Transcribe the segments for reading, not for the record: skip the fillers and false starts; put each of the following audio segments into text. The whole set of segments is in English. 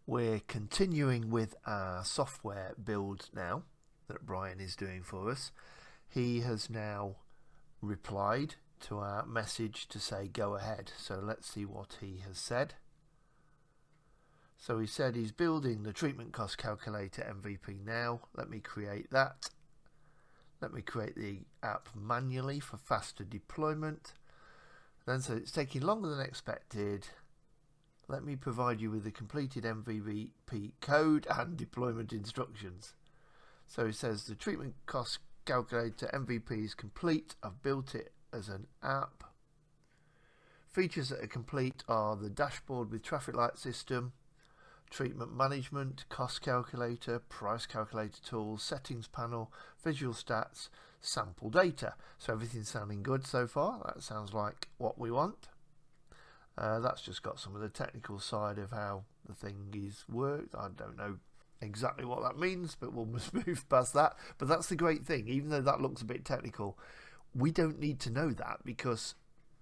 we're continuing with our software build now that Brian is doing for us. He has now replied to our message to say go ahead. So let's see what he has said. So he said he's building the treatment cost calculator MVP now. Let me create that. Let me create the app manually for faster deployment. Then so it's taking longer than expected. Let me provide you with the completed MVP code and deployment instructions. So he says the treatment cost calculator MVP is complete. I've built it as an app. Features that are complete are the dashboard with traffic light system, treatment management, cost calculator, price calculator tools, settings panel, visual stats, sample data. So everything's sounding good so far. That sounds like what we want. That's just got some of the technical side of how the thing is worked. I don't know exactly what that means, but we'll move past that. But that's the great thing. Even though that looks a bit technical, we don't need to know that, because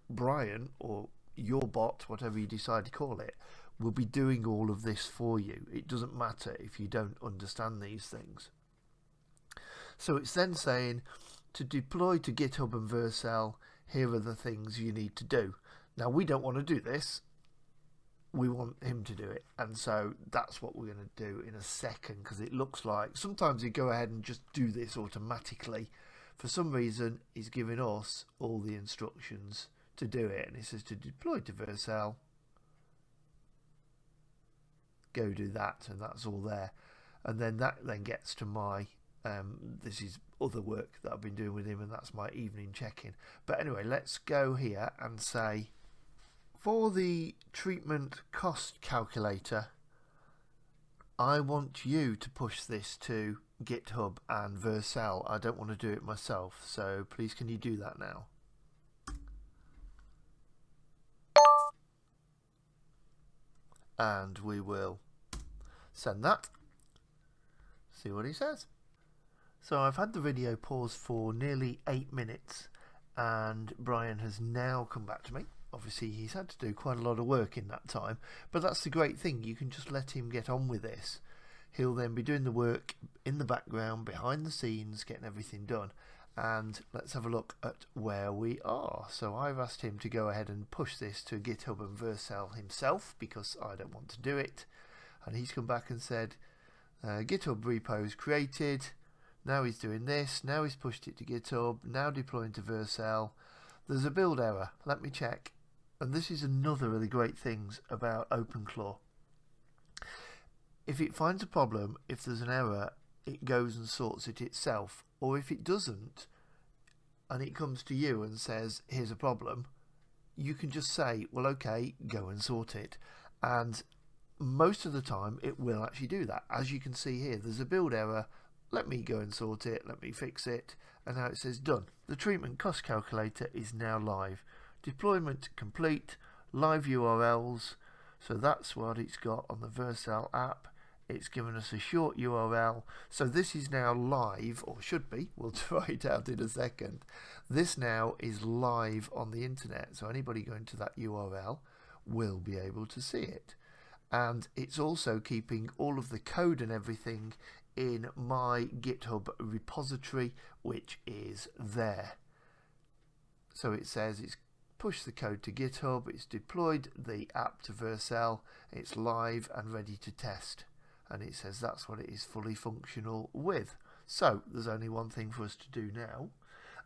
Brian, or your bot, whatever you decide to call it, will be doing all of this for you. It doesn't matter if you don't understand these things. So it's then saying to deploy to GitHub and Vercel, here are the things you need to do. Now we don't want to do this, we want him to do it, and so that's what we're going to do in a second, because it looks like sometimes you go ahead and just do this automatically. For some reason he's giving us all the instructions to do it, and it says to deploy to Vercel, go do that, and that's all there. And then that then gets to my this is other work that I've been doing with him, and that's my evening check-in. But anyway, let's go here and say, for the treatment cost calculator, I want you to push this to GitHub and Vercel. I don't want to do it myself, so please can you do that now? And we will send that. See what he says. So I've had the video pause for nearly 8 minutes, and Brian has now come back to me. Obviously he's had to do quite a lot of work in that time, but that's the great thing. You can just let him get on with this. He'll then be doing the work in the background, behind the scenes, getting everything done. And let's have a look at where we are. So I've asked him to go ahead and push this to GitHub and Vercel himself, because I don't want to do it. And he's come back and said GitHub repos created. Now he's doing this. Now he's pushed it to GitHub. Now deploying to Vercel. There's a build error. Let me check. And this is another of the great things about OpenClaw. If it finds a problem, if there's an error, it goes and sorts it itself. Or if it doesn't, and it comes to you and says, here's a problem, you can just say, well, okay, go and sort it. And most of the time, it will actually do that. As you can see here, there's a build error. Let me go and sort it. Let me fix it. And now it says done. The treatment cost calculator is now live. Deployment complete. Live URLs. So that's what it's got on the Vercel app. It's given us a short URL. So this is now live, or should be. We'll try it out in a second. This now is live on the internet. So anybody going to that URL will be able to see it. And it's also keeping all of the code and everything in my GitHub repository, which is there. So it says it's pushed the code to GitHub, it's deployed the app to Vercel, it's live and ready to test. And it says that's what it is fully functional with. So there's only one thing for us to do now,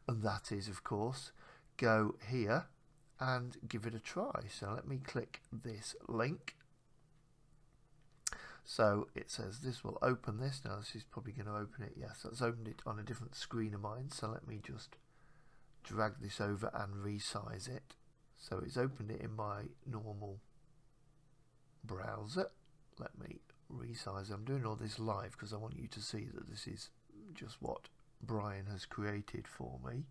and that is, of course, go here and give it a try. So let me click this link. So it says this will open this. Now this is probably going to open it. Yes, that's opened it on a different screen of mine. So let me just drag this over and resize it. So it's opened it in my normal browser. Let me resize. I'm doing all this live because I want you to see that this is just what Brian has created for me.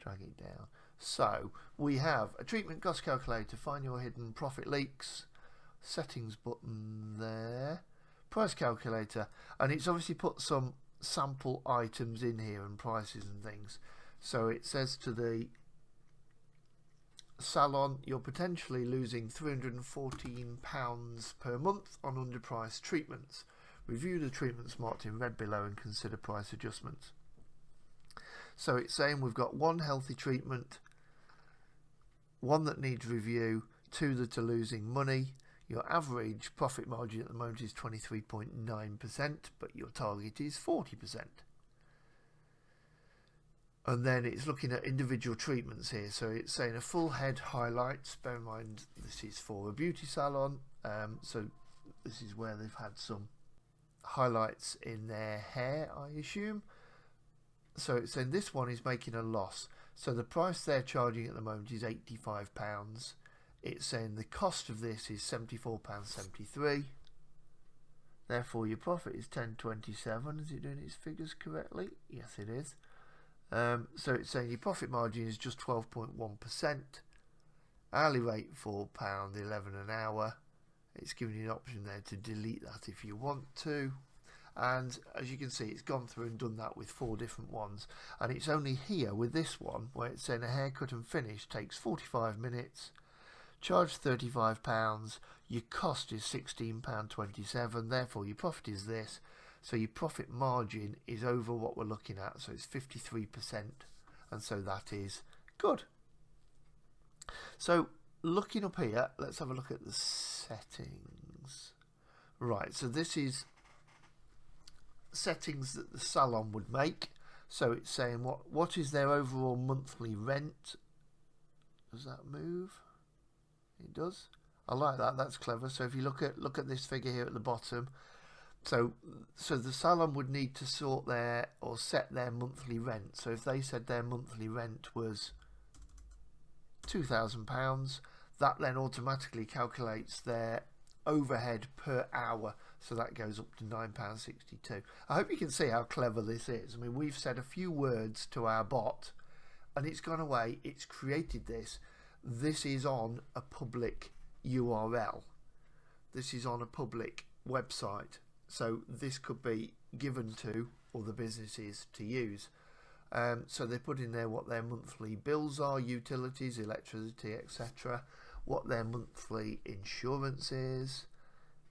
Drag it down. So we have a treatment cost calculator, find your hidden profit leaks, settings button there, price calculator, and it's obviously put some sample items in here and prices and things. So it says to the salon, you're potentially losing £314 per month on underpriced treatments. Review the treatments marked in red below and consider price adjustments. So it's saying we've got one healthy treatment, one that needs review, two that are losing money. Your average profit margin at the moment is 23.9%, but your target is 40%. And then it's looking at individual treatments here. So it's saying a full head highlights. Bear in mind this is for a beauty salon. So this is where they've had some highlights in their hair, I assume. So it's saying this one is making a loss. So the price they're charging at the moment is £85. It's saying the cost of this is £74.73. Therefore your profit is £10.27. Is it doing its figures correctly? Yes, it is. So it's saying your profit margin is just 12.1%. Hourly rate £4.11 an hour. It's giving you an option there to delete that if you want to. And as you can see, it's gone through and done that with 4 different ones. And it's only here with this one where it's saying a haircut and finish takes 45 minutes. Charge £35. Your cost is £16.27. Therefore your profit is this. So your profit margin is over what we're looking at, so it's 53%, and so that is good. So looking up here, let's have a look at the settings. Right, so this is settings that the salon would make. So it's saying what is their overall monthly rent. Does that move? It does. I like that. That's clever. So if you look at this figure here at the bottom. So the salon would need to sort their or set their monthly rent. So if they said their monthly rent was £2,000, that then automatically calculates their overhead per hour. So that goes up to £9.62. I hope you can see how clever this is. I mean, we've said a few words to our bot and it's gone away. It's created this. This is on a public URL. This is on a public website. So this could be given to other businesses to use. So they put in there what their monthly bills are, utilities, electricity, etc. What their monthly insurance is,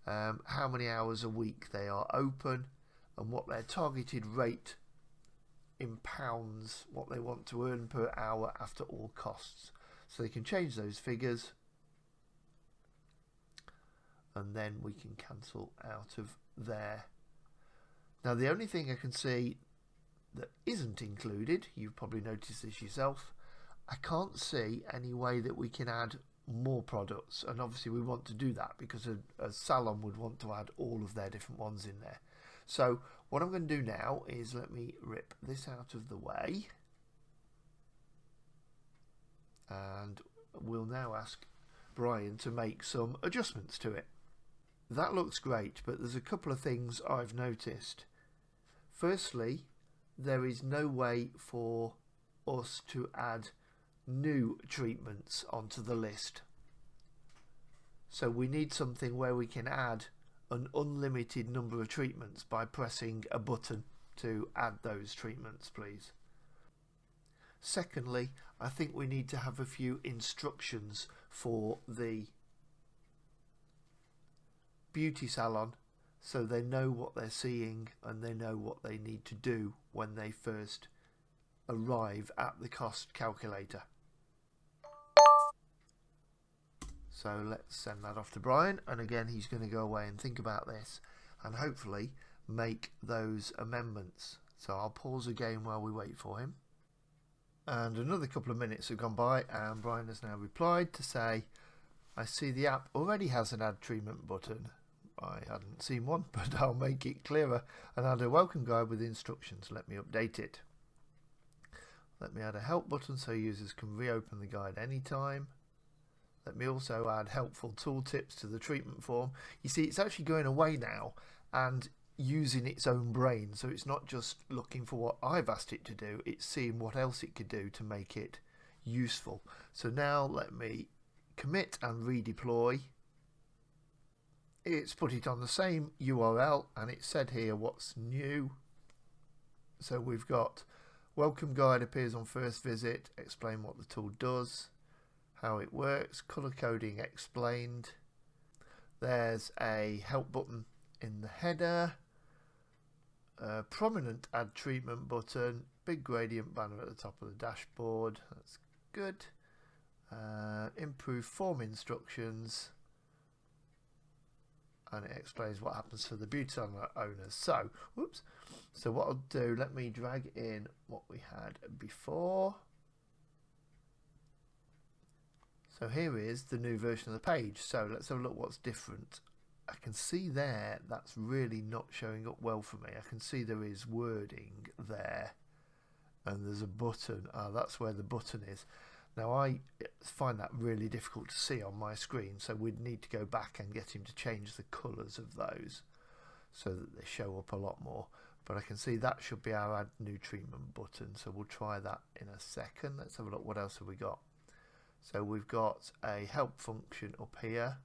how many hours a week they are open, and what their targeted rate in pounds, what they want to earn per hour after all costs. So they can change those figures, and then we can cancel out of there. Now the only thing I can see that isn't included, you've probably noticed this yourself, I can't see any way that we can add more products, and obviously we want to do that because a salon would want to add all of their different ones in there. So what I'm going to do now is let me rip this out of the way, and we'll now ask Brian to make some adjustments to it. That looks great, but there's a couple of things I've noticed. Firstly, there is no way for us to add new treatments onto the list. So we need something where we can add an unlimited number of treatments by pressing a button to add those treatments, please. Secondly, I think we need to have a few instructions for the beauty salon so they know what they're seeing and they know what they need to do when they first arrive at the cost calculator. So let's send that off to Brian, and again he's going to go away and think about this and hopefully make those amendments. So I'll pause again while we wait for him. And another couple of minutes have gone by and Brian has now replied to say, I see the app already has an add treatment button. I hadn't seen one, but I'll make it clearer and add a welcome guide with instructions. Let me update it. Let me add a help button so users can reopen the guide anytime. Let me also add helpful tooltips to the treatment form. You see, it's actually going away now and using its own brain. So it's not just looking for what I've asked it to do, it's seeing what else it could do to make it useful. So now let me commit and redeploy. It's put it on the same URL and it said here what's new. So we've got welcome guide appears on first visit, explain what the tool does, how it works, color coding explained. There's a help button in the header, a prominent add treatment button, big gradient banner at the top of the dashboard, that's good. Improve form instructions, and it explains what happens for the beauty salon owners. So, whoops. So what I'll do, let me drag in what we had before. So here is the new version of the page. So let's have a look what's different. I can see there that's really not showing up well for me. I can see there is wording there, and there's a button. That's where the button is. Now I find that really difficult to see on my screen, so we'd need to go back and get him to change the colours of those so that they show up a lot more. But I can see that should be our add new treatment button, so we'll try that in a second. Let's have a look, what else have we got? So we've got a help function up here.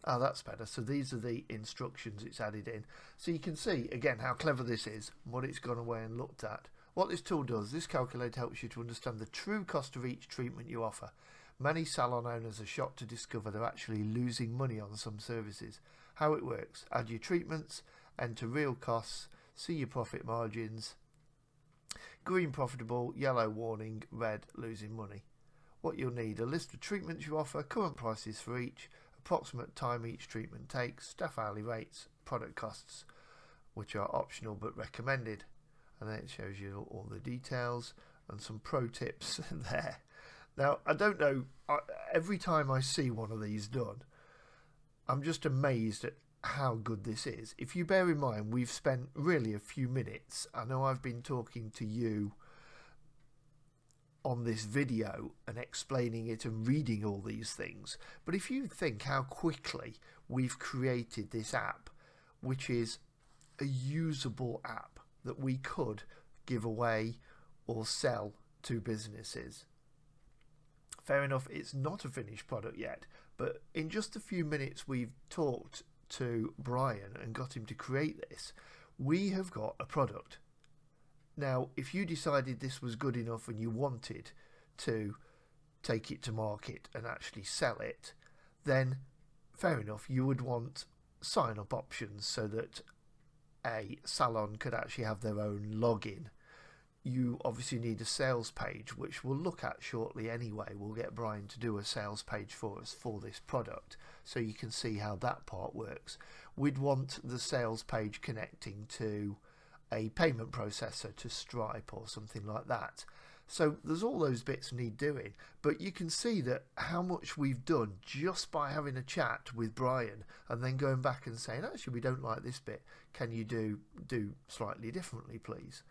That's better. So these are the instructions it's added in. So you can see again how clever this is, what it's gone away and looked at. What this tool does, this calculator helps you to understand the true cost of each treatment you offer. Many salon owners are shocked to discover they're actually losing money on some services. How it works: add your treatments, enter real costs, see your profit margins. Green profitable, yellow warning, red losing money. What you'll need: a list of treatments you offer, current prices for each, approximate time each treatment takes, staff hourly rates, product costs, which are optional but recommended. And then it shows you all the details and some pro tips there. Now, I don't know, every time I see one of these done, I'm just amazed at how good this is. If you bear in mind, we've spent really a few minutes. I know I've been talking to you on this video and explaining it and reading all these things, but if you think how quickly we've created this app, which is a usable app that we could give away or sell to businesses. Fair enough, it's not a finished product yet, but in just a few minutes we've talked to Brian and got him to create this. We have got a product. Now, if you decided this was good enough and you wanted to take it to market and actually sell it, then fair enough, you would want sign-up options so that a salon could actually have their own login. You obviously need a sales page, which we'll look at shortly anyway. We'll get Brian to do a sales page for us for this product, so you can see how that part works. We'd want the sales page connecting to a payment processor, to Stripe or something like that. So there's all those bits need doing, but you can see that how much we've done just by having a chat with Brian and then going back and saying, actually, we don't like this bit. Can you do slightly differently, please?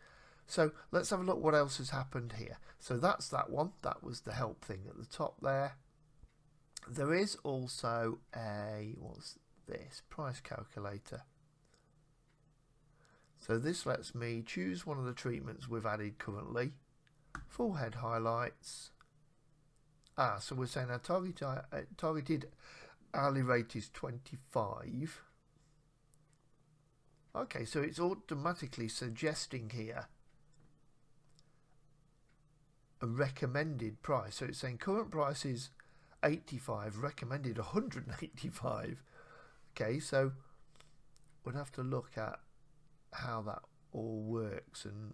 So let's have a look what else has happened here. So that's that one. That was the help thing at the top there. There is also a, what's this? Price calculator. So this lets me choose one of the treatments we've added currently. Full head highlights. So we're saying our targeted hourly rate is 25. Okay, so it's automatically suggesting here a recommended price. So it's saying current price is 85, recommended 185. Okay, so we'd have to look at how that all works and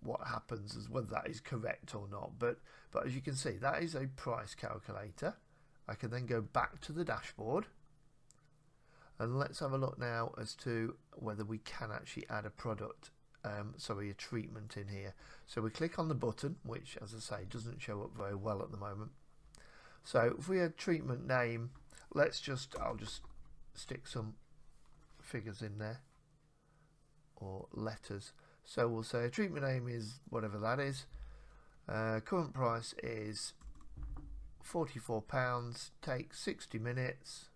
what happens, as whether that is correct or not. But as you can see, that is a price calculator. I can then go back to the dashboard and let's have a look now as to whether we can actually add a product, a treatment in here. So we click on the button, which, as I say, doesn't show up very well at the moment. So if we had treatment name, I'll just stick some figures in there or letters. So we'll say a treatment name is whatever that is. Current price is £44, takes 60 minutes.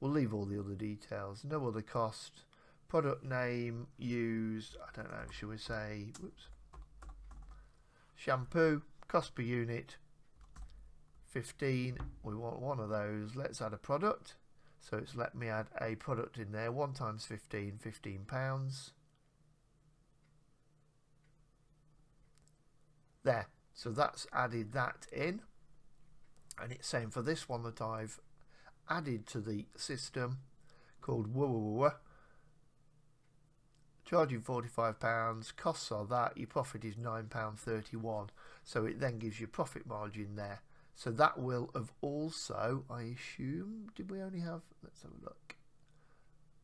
We'll leave all the other details, no other cost. Product name used, I don't know, should we say, whoops, shampoo, cost per unit, 15. We want one of those. Let's add a product. So it's let me add a product in there. 1 times 15, £15. There. So that's added that in. And it's saying for this one that I've added to the system called charging £45, costs are that, your profit is £9.31, so it then gives you profit margin there. So that will have also, I assume, did we only have, let's have a look,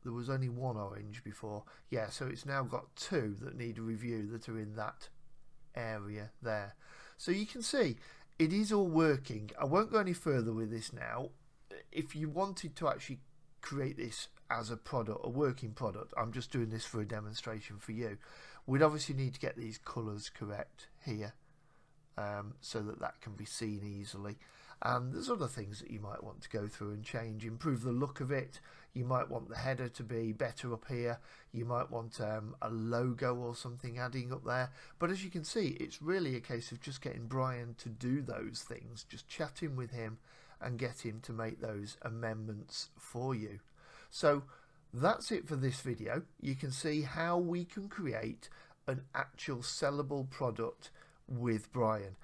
there was only one orange before, yeah, so it's now got two that need a review that are in that area there. So you can see it is all working. I won't go any further with this now. If you wanted to actually create this as a product, a working product, I'm just doing this for a demonstration for you, we'd obviously need to get these colours correct here, so that can be seen easily. And there's other things that you might want to go through and change, improve the look of it. You might want the header to be better up here, you might want a logo or something adding up there, but as you can see, it's really a case of just getting Brian to do those things, just chatting with him and get him to make those amendments for you. So that's it for this video. You can see how we can create an actual sellable product with Brian.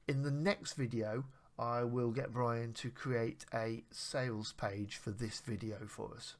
In the next video, I will get Brian to create a sales page for this video for us.